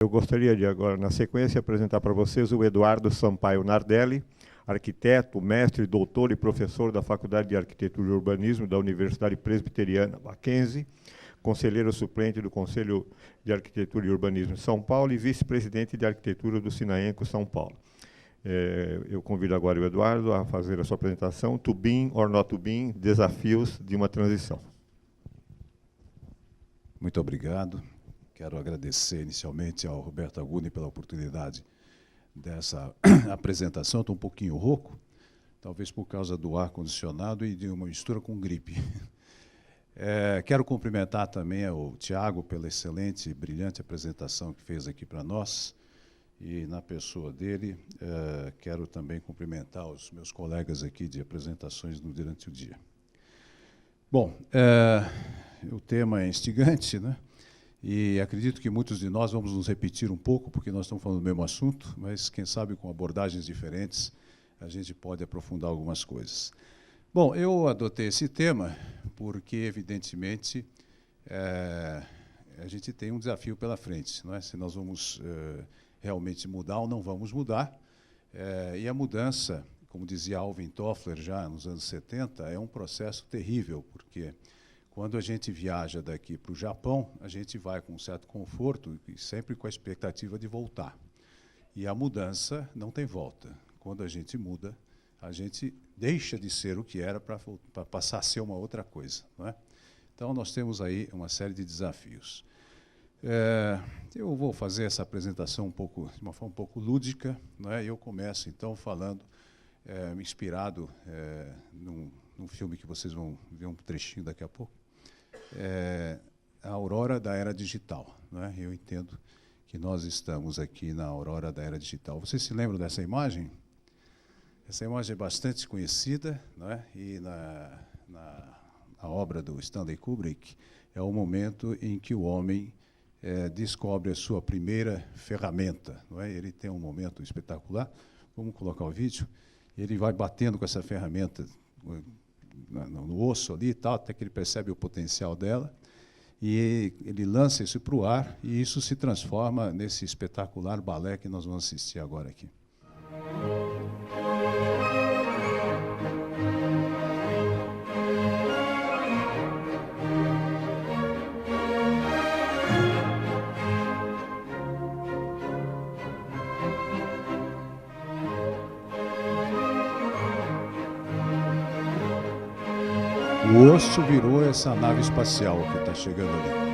Eu gostaria de agora, na sequência, apresentar para vocês o Eduardo Sampaio Nardelli, arquiteto, mestre, doutor e professor da Faculdade de Arquitetura e Urbanismo da Universidade Presbiteriana Mackenzie, conselheiro suplente do Conselho de Arquitetura e Urbanismo de São Paulo e vice-presidente de Arquitetura do Sinaenco São Paulo. Eu convido agora o Eduardo a fazer a sua apresentação, To Be or Not To Be, Desafios de uma Transição. Muito obrigado. Quero agradecer inicialmente ao Roberto Aguni pela oportunidade dessa apresentação. Estou um pouquinho rouco, talvez por causa do ar-condicionado e de uma mistura com gripe. Quero cumprimentar também o Tiago pela excelente e brilhante apresentação que fez aqui para nós. E, na pessoa dele, quero também cumprimentar os meus colegas aqui de apresentações durante o dia. Bom, o tema é instigante, né? E acredito que muitos de nós vamos nos repetir um pouco, porque nós estamos falando do mesmo assunto, mas, quem sabe, com abordagens diferentes, a gente pode aprofundar algumas coisas. Bom, eu adotei esse tema porque, evidentemente, a gente tem um desafio pela frente, não é? Se nós vamos realmente mudar ou não vamos mudar. E a mudança, como dizia Alvin Toffler já nos anos 70, é um processo terrível, porque quando a gente viaja daqui para o Japão, a gente vai com um certo conforto e sempre com a expectativa de voltar. E a mudança não tem volta. Quando a gente muda, a gente deixa de ser o que era para passar a ser uma outra coisa, não é? Então, nós temos aí uma série de desafios. Eu vou fazer essa apresentação de uma forma um pouco lúdica, não é? Eu começo, então, falando, inspirado num filme que vocês vão ver um trechinho daqui a pouco, a aurora da era digital, não é? Eu entendo que nós estamos aqui na aurora da era digital. Vocês se lembram dessa imagem? Essa imagem é bastante conhecida, não é? E na obra do Stanley Kubrick é o momento em que o homem descobre a sua primeira ferramenta, não é? Ele tem um momento espetacular. Vamos colocar o vídeo. Ele vai batendo com essa ferramenta no osso ali e tal, até que ele percebe o potencial dela, e ele lança isso para o ar, e isso se transforma nesse espetacular balé que nós vamos assistir agora aqui. O osso virou essa nave espacial que está chegando ali.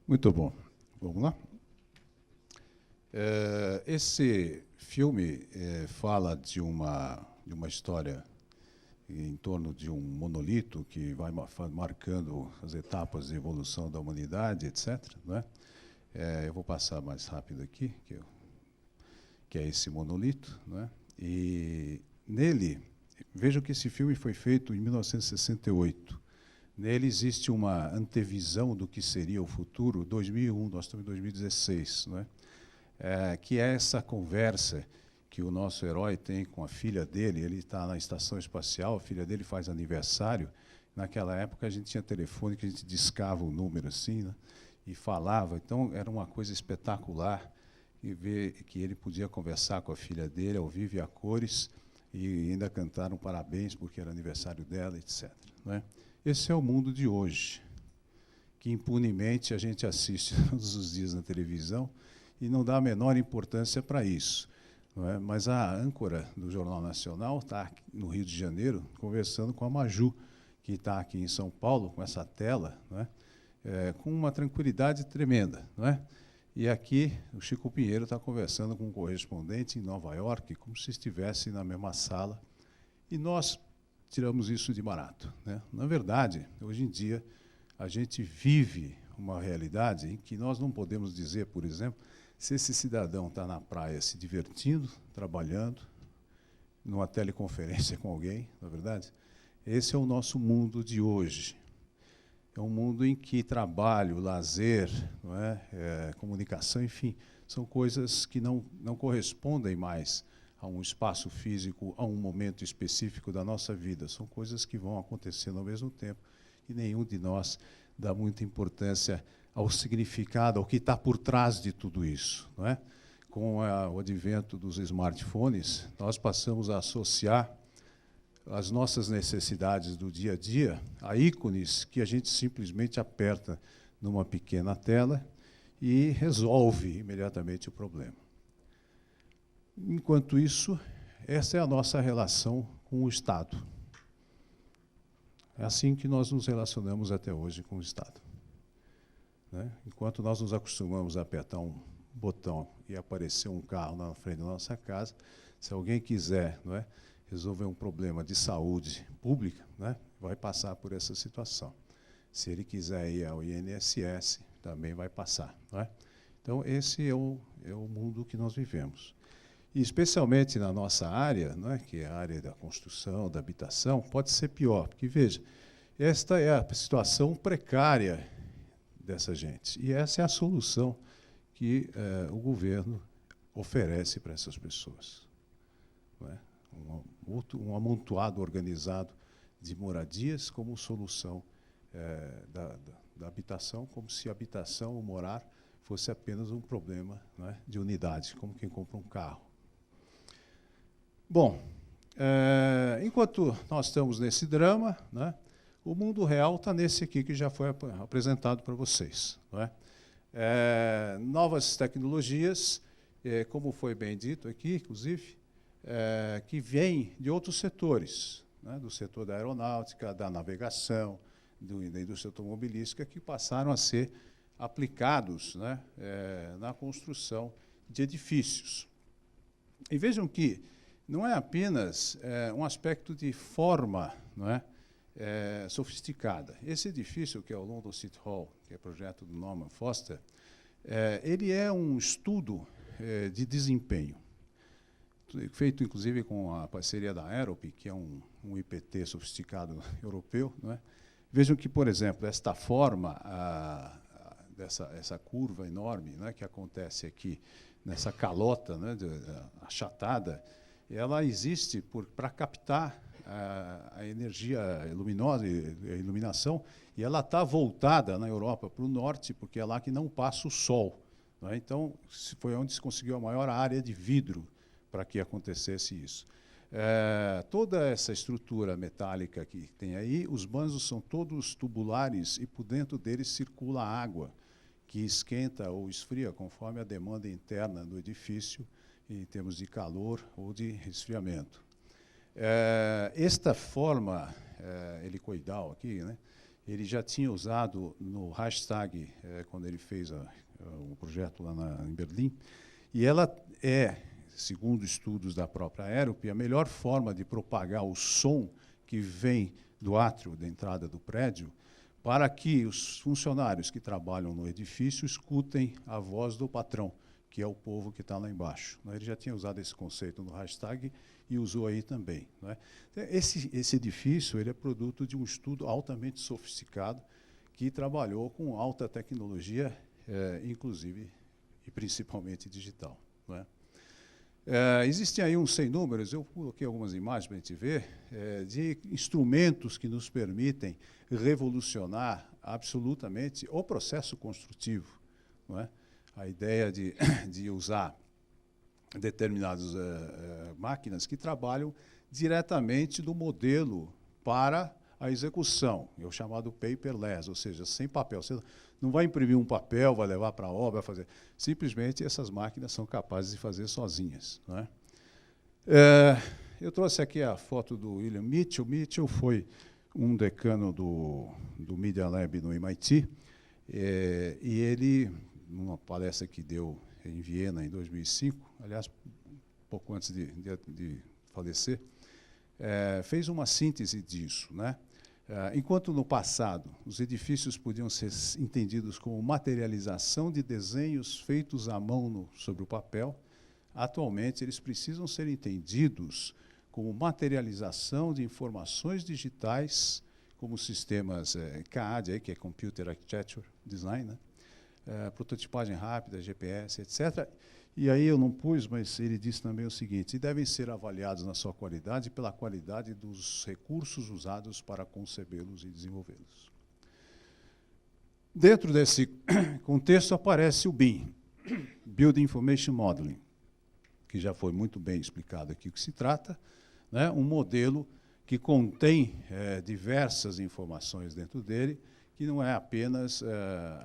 Muito bom. Vamos lá? Esse filme fala de uma história em torno de um monolito que vai marcando as etapas de evolução da humanidade, etc. Não é? Eu vou passar mais rápido aqui, que é esse monolito. Não é? E nele, vejam que esse filme foi feito em 1968. Nele existe uma antevisão do que seria o futuro, 2001, nós estamos em 2016, não é? Que é essa conversa que o nosso herói tem com a filha dele. Ele está na estação espacial, a filha dele faz aniversário. Naquela época a gente tinha telefone que a gente discava o número assim, né, e falava. Então era uma coisa espetacular e ver que ele podia conversar com a filha dele ao vivo e a cores e ainda cantaram parabéns porque era aniversário dela, etc. Não é? Esse é o mundo de hoje, que impunemente a gente assiste todos os dias na televisão e não dá a menor importância para isso. Não é? Mas a âncora do Jornal Nacional está no Rio de Janeiro conversando com a Maju, que está aqui em São Paulo, com essa tela, não é? Com uma tranquilidade tremenda. Não é? E aqui o Chico Pinheiro está conversando com um correspondente em Nova York, como se estivesse na mesma sala. E nós tiramos isso de barato, né? Na verdade, hoje em dia, a gente vive uma realidade em que nós não podemos dizer, por exemplo, se esse cidadão está na praia se divertindo, trabalhando, numa teleconferência com alguém, não é verdade? Esse é o nosso mundo de hoje. É um mundo em que trabalho, lazer, não é? Comunicação, enfim, são coisas que não correspondem mais a um espaço físico, a um momento específico da nossa vida. São coisas que vão acontecendo ao mesmo tempo e nenhum de nós dá muita importância ao significado, ao que está por trás de tudo isso. Não é? Com o advento dos smartphones, nós passamos a associar as nossas necessidades do dia a dia a ícones que a gente simplesmente aperta numa pequena tela e resolve imediatamente o problema. Enquanto isso, essa é a nossa relação com o Estado. É assim que nós nos relacionamos até hoje com o Estado. Né? Enquanto nós nos acostumamos a apertar um botão e aparecer um carro na frente da nossa casa, se alguém quiser, não é, resolver um problema de saúde pública, né, vai passar por essa situação. Se ele quiser ir ao INSS, também vai passar. Não é? Então, esse é o mundo que nós vivemos. E, especialmente na nossa área, não é, que é a área da construção, da habitação, pode ser pior. Porque, veja, esta é a situação precária dessa gente. E essa é a solução que o governo oferece para essas pessoas. Não é? Um amontoado organizado de moradias como solução da habitação, como se a habitação, o morar, fosse apenas um problema, não é, de unidade, como quem compra um carro. Bom, enquanto nós estamos nesse drama, né, o mundo real está nesse aqui que já foi apresentado para vocês. Não é? Novas tecnologias, como foi bem dito aqui, inclusive, que vêm de outros setores, né, do setor da aeronáutica, da navegação, da indústria automobilística, que passaram a ser aplicados, né, na construção de edifícios. E vejam que não é apenas um aspecto de forma, não é, sofisticada. Esse edifício, que é o London City Hall, que é projeto do Norman Foster, ele é um estudo de desempenho, feito, inclusive, com a parceria da Aerope, que é um IPT sofisticado europeu. Não é? Vejam que, por exemplo, esta forma, essa curva enorme, né, que acontece aqui, nessa calota, né, achatada, ela existe para captar a energia luminosa, a iluminação, e ela está voltada na Europa para o norte, porque é lá que não passa o sol. Não é? Então, foi onde se conseguiu a maior área de vidro para que acontecesse isso. Toda essa estrutura metálica que tem aí, os banzos são todos tubulares e por dentro deles circula água, que esquenta ou esfria conforme a demanda interna do edifício, em termos de calor ou de resfriamento. Esta forma helicoidal aqui, né, ele já tinha usado no Reichstag, quando ele fez o projeto lá em Berlim, e ela segundo estudos da própria Aerope, a melhor forma de propagar o som que vem do átrio da entrada do prédio, para que os funcionários que trabalham no edifício escutem a voz do patrão, que é o povo que está lá embaixo. Ele já tinha usado esse conceito no hashtag e usou aí também. Esse edifício ele é produto de um estudo altamente sofisticado que trabalhou com alta tecnologia, inclusive e principalmente digital. Existem aí uns sem números, eu coloquei algumas imagens para a gente ver, de instrumentos que nos permitem revolucionar absolutamente o processo construtivo. A ideia de usar determinadas máquinas que trabalham diretamente do modelo para a execução, é o chamado paperless, ou seja, sem papel. Você não vai imprimir um papel, vai levar para a obra, fazer. Simplesmente essas máquinas são capazes de fazer sozinhas. Eu trouxe aqui a foto do William Mitchell. Mitchell foi um decano do Media Lab no MIT, e ele, numa palestra que deu em Viena em 2005, aliás, pouco antes de falecer, fez uma síntese disso. Enquanto no passado os edifícios podiam ser entendidos como materialização de desenhos feitos à mão sobre o papel, atualmente eles precisam ser entendidos como materialização de informações digitais, como sistemas CAD, que é Computer Architecture Design, prototipagem rápida, GPS, etc. E aí eu não pus, mas ele disse também o seguinte: devem ser avaliados na sua qualidade pela qualidade dos recursos usados para concebê-los e desenvolvê-los. Dentro desse contexto aparece o BIM, Building Information Modeling, que já foi muito bem explicado aqui o que se trata, um modelo que contém diversas informações dentro dele, que não é apenas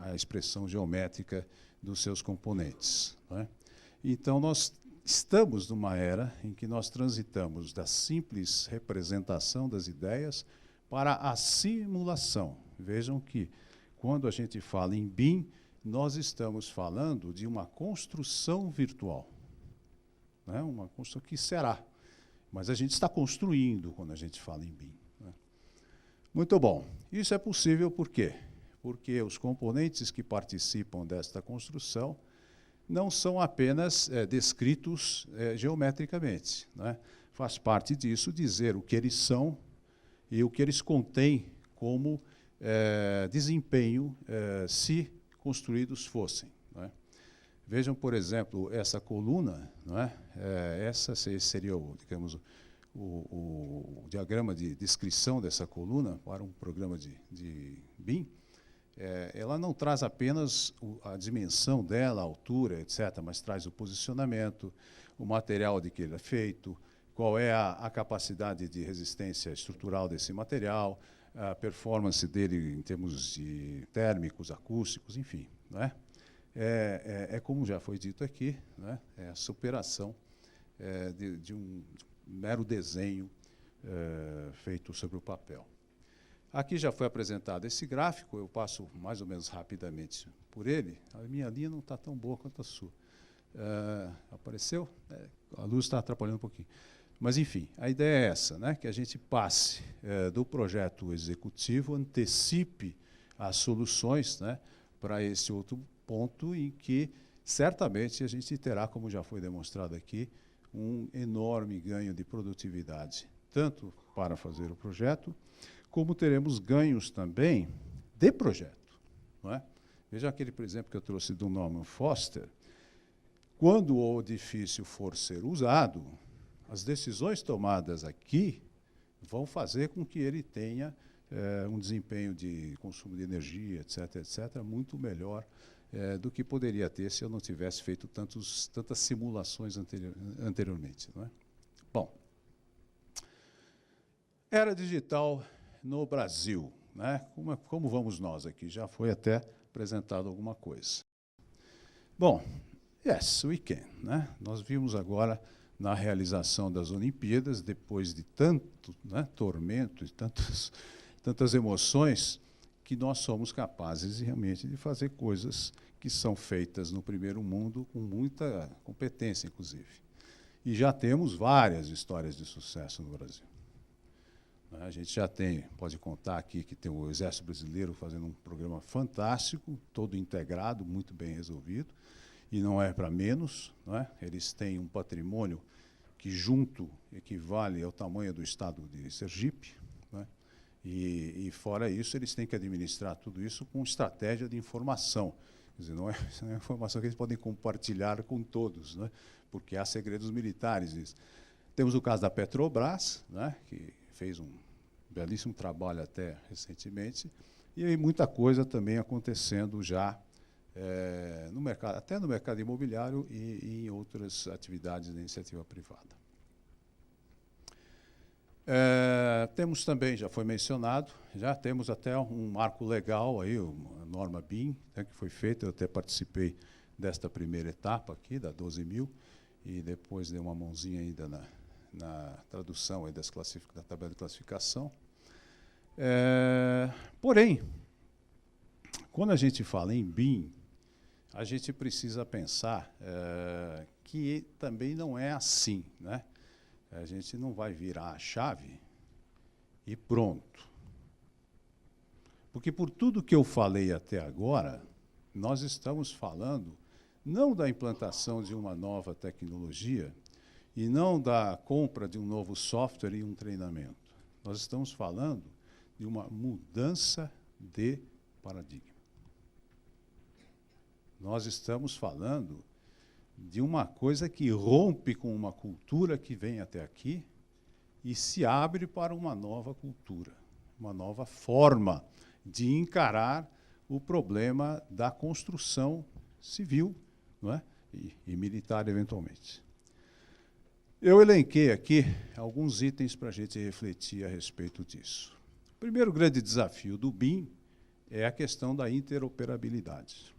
a expressão geométrica dos seus componentes. Então, nós estamos numa era em que nós transitamos da simples representação das ideias para a simulação. Vejam que, quando a gente fala em BIM, nós estamos falando de uma construção virtual. Uma construção que será. Mas a gente está construindo quando a gente fala em BIM. Muito bom. Isso é possível por quê? Porque os componentes que participam desta construção não são apenas descritos geometricamente. Faz parte disso dizer o que eles são e o que eles contêm como desempenho se construídos fossem. Vejam, por exemplo, essa coluna, essa seria digamos, o diagrama de descrição dessa coluna para um programa de BIM. Ela não traz apenas a dimensão dela, a altura, etc., mas traz o posicionamento, o material de que ele é feito, qual é a capacidade de resistência estrutural desse material, a performance dele em termos de térmicos, acústicos, enfim. É como já foi dito aqui, é a superação de um mero desenho feito sobre o papel. Aqui já foi apresentado esse gráfico, eu passo mais ou menos rapidamente por ele. A minha linha não está tão boa quanto a sua. Apareceu? A luz está atrapalhando um pouquinho. Mas, enfim, a ideia é essa, que a gente passe do projeto executivo, antecipe as soluções para esse outro ponto em que, certamente, a gente terá, como já foi demonstrado aqui, um enorme ganho de produtividade, tanto para fazer o projeto, como teremos ganhos também de projeto. Veja aquele, por exemplo, que eu trouxe do Norman Foster. Quando o edifício for ser usado, as decisões tomadas aqui vão fazer com que ele tenha um desempenho de consumo de energia, etc., etc., muito melhor do que poderia ter se eu não tivesse feito tantas simulações anteriormente. Bom, era digital no Brasil. Como vamos nós aqui? Já foi até apresentado alguma coisa. Bom, yes, we can. Nós vimos agora, na realização das Olimpíadas, depois de tanto tormento e tantas emoções, que nós somos capazes realmente de fazer coisas que são feitas no primeiro mundo com muita competência, inclusive. E já temos várias histórias de sucesso no Brasil. A gente já pode contar aqui que tem o Exército Brasileiro fazendo um programa fantástico, todo integrado, muito bem resolvido, e não é para menos, não é? Eles têm um patrimônio que junto equivale ao tamanho do estado de Sergipe, não é? E fora isso, eles têm que administrar tudo isso com estratégia de informação. Quer dizer, não é informação que eles podem compartilhar com todos, não é? Porque há segredos militares nisso. Temos o caso da Petrobras, né, que fez um belíssimo trabalho até recentemente, e aí muita coisa também acontecendo já no mercado, até no mercado imobiliário e em outras atividades da iniciativa privada. Temos também, já foi mencionado, já temos até um marco legal, aí, a norma BIM, né, que foi feita, eu até participei desta primeira etapa aqui, da 12.000, e depois dei uma mãozinha ainda na tradução aí da tabela de classificação. Porém, quando a gente fala em BIM, a gente precisa pensar que também não é assim, né? A gente não vai virar a chave e pronto. Porque por tudo que eu falei até agora, nós estamos falando não da implantação de uma nova tecnologia e não da compra de um novo software e um treinamento. Nós estamos falando de uma mudança de paradigma. Nós estamos falando de uma coisa que rompe com uma cultura que vem até aqui e se abre para uma nova cultura, uma nova forma de encarar o problema da construção civil, não é? E militar, eventualmente. Eu elenquei aqui alguns itens para a gente refletir a respeito disso. O primeiro grande desafio do BIM é a questão da interoperabilidade.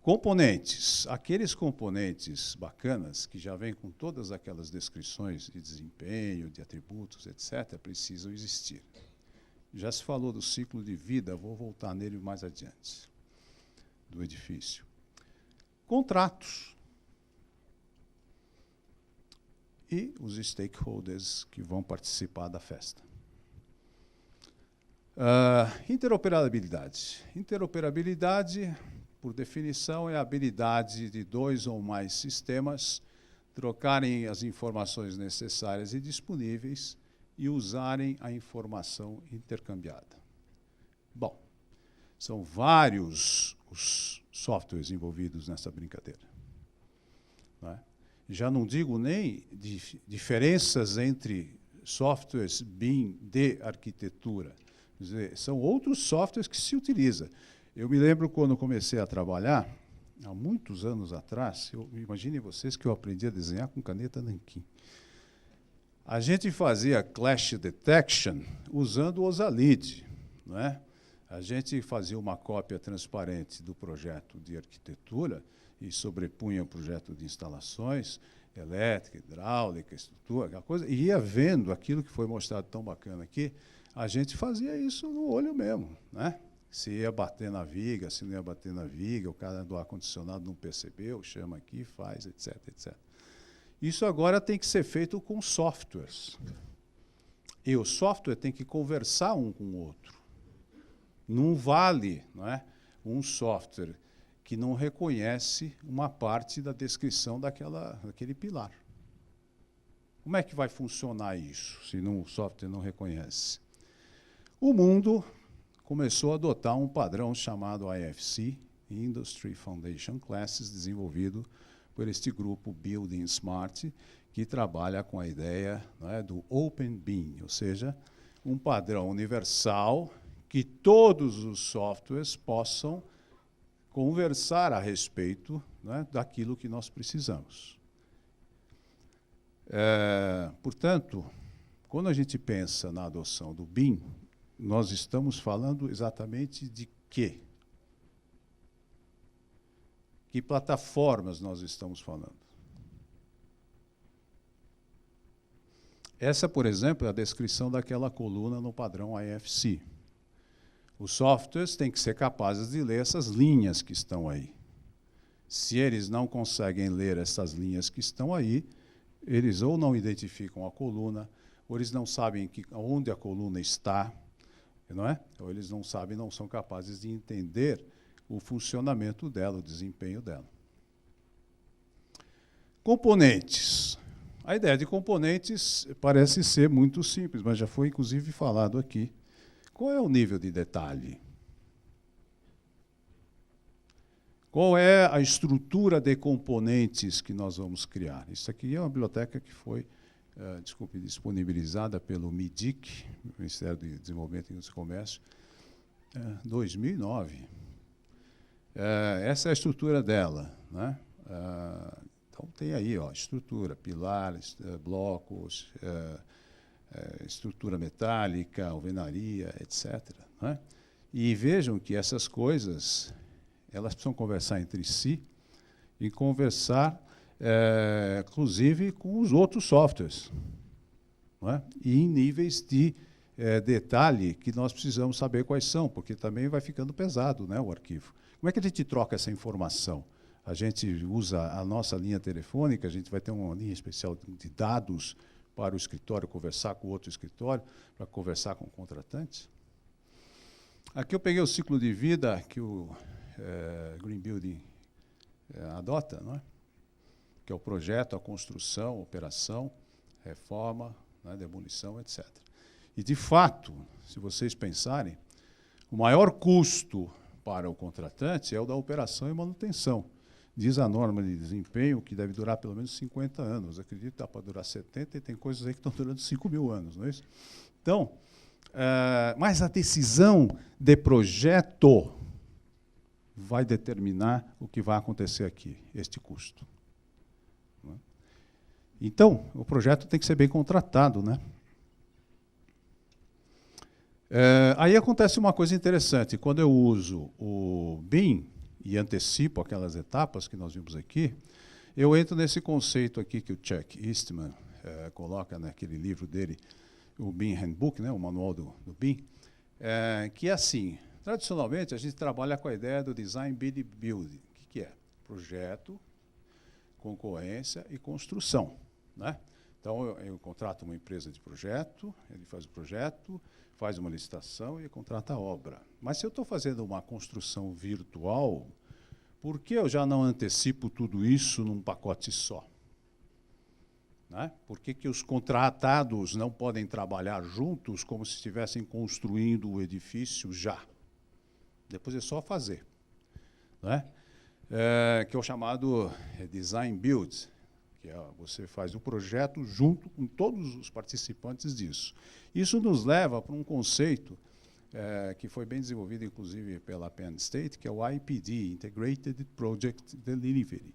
Componentes. Aqueles componentes bacanas, que já vêm com todas aquelas descrições de desempenho, de atributos, etc., precisam existir. Já se falou do ciclo de vida, vou voltar nele mais adiante, do edifício. Contratos. E os stakeholders que vão participar da festa. Interoperabilidade. Interoperabilidade, por definição, é a habilidade de dois ou mais sistemas trocarem as informações necessárias e disponíveis e usarem a informação intercambiada. Bom, são vários os softwares envolvidos nessa brincadeira. Não é? Já não digo nem de diferenças entre softwares BIM de arquitetura. Quer dizer, são outros softwares que se utilizam. Eu me lembro quando comecei a trabalhar, há muitos anos atrás, imaginem vocês que eu aprendi a desenhar com caneta nanquim. A gente fazia clash detection usando o Osalid, não é? A gente fazia uma cópia transparente do projeto de arquitetura e sobrepunha o projeto de instalações, elétrica, hidráulica, estrutura, aquela coisa, e ia vendo aquilo que foi mostrado tão bacana aqui, a gente fazia isso no olho mesmo, né? Se ia bater na viga, se não ia bater na viga, o cara do ar-condicionado não percebeu, chama aqui, faz, etc, etc. Isso agora tem que ser feito com softwares. E o software tem que conversar um com o outro. Não vale, não é, um software que não reconhece uma parte da descrição daquele pilar. Como é que vai funcionar isso, se o software não reconhece? O mundo começou a adotar um padrão chamado IFC, Industry Foundation Classes, desenvolvido por este grupo Building Smart, que trabalha com a ideia, não é, do Open BIM, ou seja, um padrão universal que todos os softwares possam conversar a respeito, né, daquilo que nós precisamos. Portanto, quando a gente pensa na adoção do BIM, nós estamos falando exatamente de quê? Que plataformas nós estamos falando? Essa, por exemplo, é a descrição daquela coluna no padrão IFC. Os softwares têm que ser capazes de ler essas linhas que estão aí. Se eles não conseguem ler essas linhas que estão aí, eles ou não identificam a coluna, ou eles não sabem onde a coluna está, não é? Ou eles não sabem, não são capazes de entender o funcionamento dela, o desempenho dela. Componentes. A ideia de componentes parece ser muito simples, mas já foi, inclusive, falado aqui. Qual é o nível de detalhe? Qual é a estrutura de componentes que nós vamos criar? Isso aqui é uma biblioteca que foi disponibilizada pelo MIDIC, Ministério de Desenvolvimento e Indústria e Comércio, 2009. Essa é a estrutura dela, né? Então, tem aí, ó, estrutura, pilares, blocos, estrutura metálica, alvenaria, etc. Né? E vejam que essas coisas, elas precisam conversar entre si e conversar, inclusive, com os outros softwares. Não é? E em níveis de detalhe que nós precisamos saber quais são, porque também vai ficando pesado, né, o arquivo. Como é que a gente troca essa informação? A gente usa a nossa linha telefônica, a gente vai ter uma linha especial de dados para o escritório conversar com o outro escritório, para conversar com contratantes. Aqui eu peguei o ciclo de vida que o Green Building adota, não é? Que é o projeto, a construção, a operação, reforma, né, demolição, etc. E, de fato, se vocês pensarem, o maior custo para o contratante é o da operação e manutenção. Diz a norma de desempenho que deve durar pelo menos 50 anos. Eu acredito que dá para durar 70 e tem coisas aí que estão durando 5.000 anos, não é isso? Então, mas a decisão de projeto vai determinar o que vai acontecer aqui, este custo. Não é? Então, o projeto tem que ser bem contratado, né? Aí acontece uma coisa interessante. Quando eu uso o BIM, e antecipo aquelas etapas que nós vimos aqui, eu entro nesse conceito aqui que o Chuck Eastman coloca naquele livro dele, o BIM Handbook, né, o manual do BIM, que é assim, tradicionalmente a gente trabalha com a ideia do Design, Bid, Build. O que é? Projeto, concorrência e construção. Né? Então, eu contrato uma empresa de projeto, ele faz o projeto, faz uma licitação e contrata a obra. Mas se eu estou fazendo uma construção virtual, por que eu já não antecipo tudo isso num pacote só? Né? Por que os contratados não podem trabalhar juntos como se estivessem construindo o edifício já? Depois é só fazer. Né? Que é o chamado Design Build, que você faz o projeto junto com todos os participantes disso. Isso nos leva para um conceito que foi bem desenvolvido, inclusive, pela Penn State, que é o IPD, Integrated Project Delivery,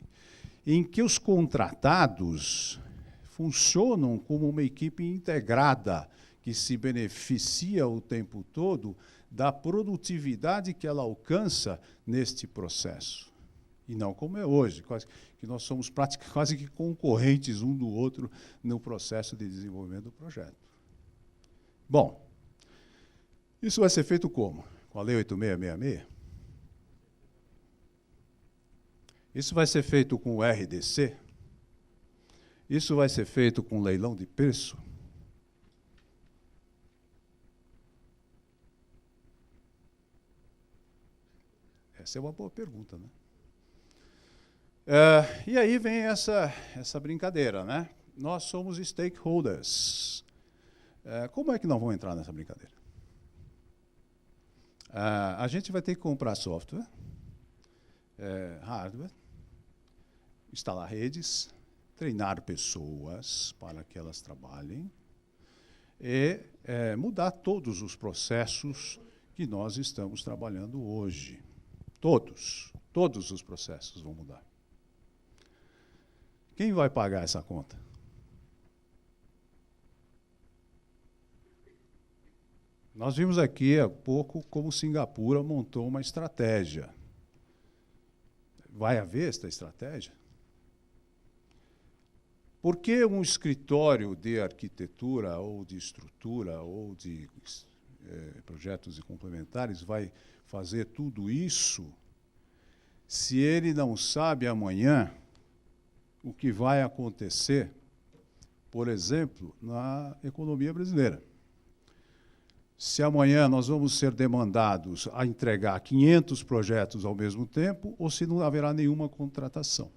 em que os contratados funcionam como uma equipe integrada, que se beneficia o tempo todo da produtividade que ela alcança neste processo. E não como é hoje, que nós somos quase que concorrentes um do outro no processo de desenvolvimento do projeto. Bom, isso vai ser feito como? Com a Lei 8666? Isso vai ser feito com o RDC? Isso vai ser feito com leilão de preço? Essa é uma boa pergunta, né? E aí vem essa brincadeira, né? Nós somos stakeholders. Como é que nós vamos entrar nessa brincadeira? A gente vai ter que comprar software, hardware, instalar redes, treinar pessoas para que elas trabalhem e mudar todos os processos que nós estamos trabalhando hoje. Todos os processos vão mudar. Quem vai pagar essa conta? Nós vimos aqui há pouco como Singapura montou uma estratégia. Vai haver esta estratégia? Por que um escritório de arquitetura, ou de estrutura, ou de projetos e complementares vai fazer tudo isso se ele não sabe amanhã o que vai acontecer por exemplo, na economia brasileira. Se amanhã nós vamos ser demandados a entregar 500 projetos ao mesmo tempo, ou se não haverá nenhuma contratação.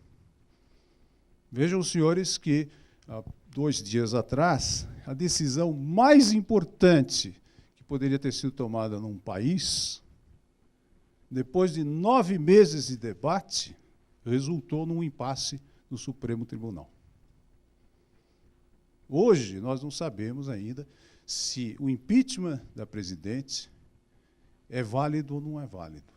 Vejam, senhores, que há 2 dias atrás, a decisão mais importante que poderia ter sido tomada num país, depois de 9 meses de debate, resultou num impasse no Supremo Tribunal. Hoje, nós não sabemos ainda se o impeachment da presidente é válido ou não é válido.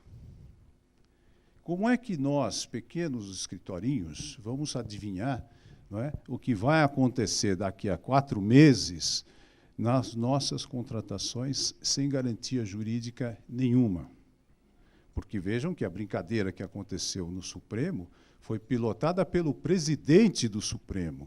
Como é que nós, pequenos escritorinhos, vamos adivinhar, não é, o que vai acontecer daqui a 4 meses nas nossas contratações sem garantia jurídica nenhuma? Porque vejam que a brincadeira que aconteceu no Supremo foi pilotada pelo presidente do Supremo.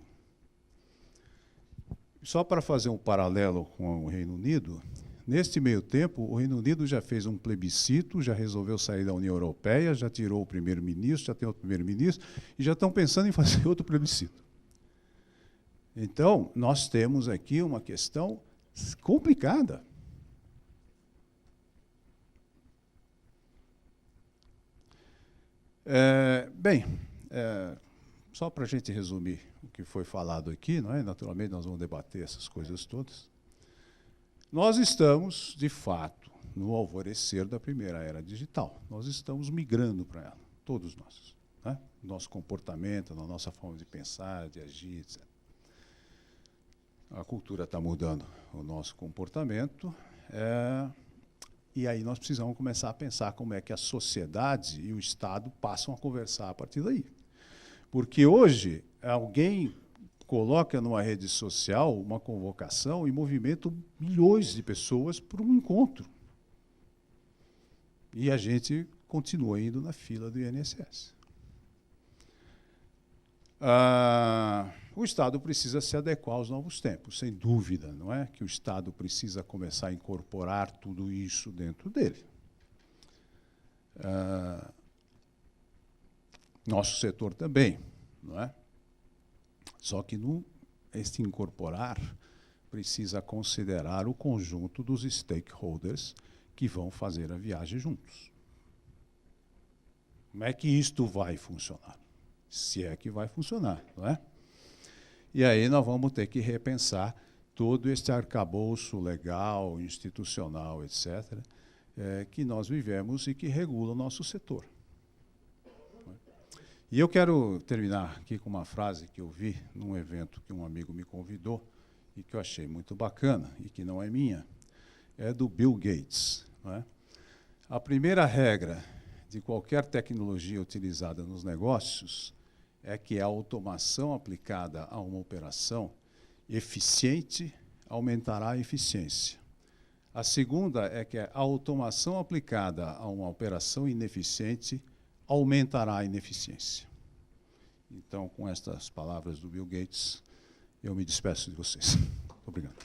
Só para fazer um paralelo com o Reino Unido, neste meio tempo, o Reino Unido já fez um plebiscito, já resolveu sair da União Europeia, já tirou o primeiro-ministro, já tem outro primeiro-ministro, e já estão pensando em fazer outro plebiscito. Então, nós temos aqui uma questão complicada. Só para a gente resumir o que foi falado aqui, não é? Naturalmente, nós vamos debater essas coisas todas. Nós estamos, de fato, no alvorecer da primeira era digital. Nós estamos migrando para ela, todos nós. Né? Nosso comportamento, na nossa forma de pensar, de agir, etc. A cultura está mudando o nosso comportamento, e aí nós precisamos começar a pensar como é que a sociedade e o Estado passam a conversar a partir daí. Porque hoje alguém coloca numa rede social uma convocação e movimenta milhões de pessoas para um encontro. E a gente continua indo na fila do INSS. O Estado precisa se adequar aos novos tempos, sem dúvida, não é? Que o Estado precisa começar a incorporar tudo isso dentro dele. Nosso setor também, não é? Só que este incorporar precisa considerar o conjunto dos stakeholders que vão fazer a viagem juntos. Como é que isto vai funcionar? Se é que vai funcionar, não é? E aí nós vamos ter que repensar todo este arcabouço legal, institucional, etc., que nós vivemos e que regula o nosso setor. E eu quero terminar aqui com uma frase que eu vi num evento que um amigo me convidou e que eu achei muito bacana e que não é minha, é do Bill Gates. Não é? A primeira regra de qualquer tecnologia utilizada nos negócios é que a automação aplicada a uma operação eficiente aumentará a eficiência. A segunda é que a automação aplicada a uma operação ineficiente aumentará a ineficiência. Então, com estas palavras do Bill Gates, eu me despeço de vocês. Muito obrigado.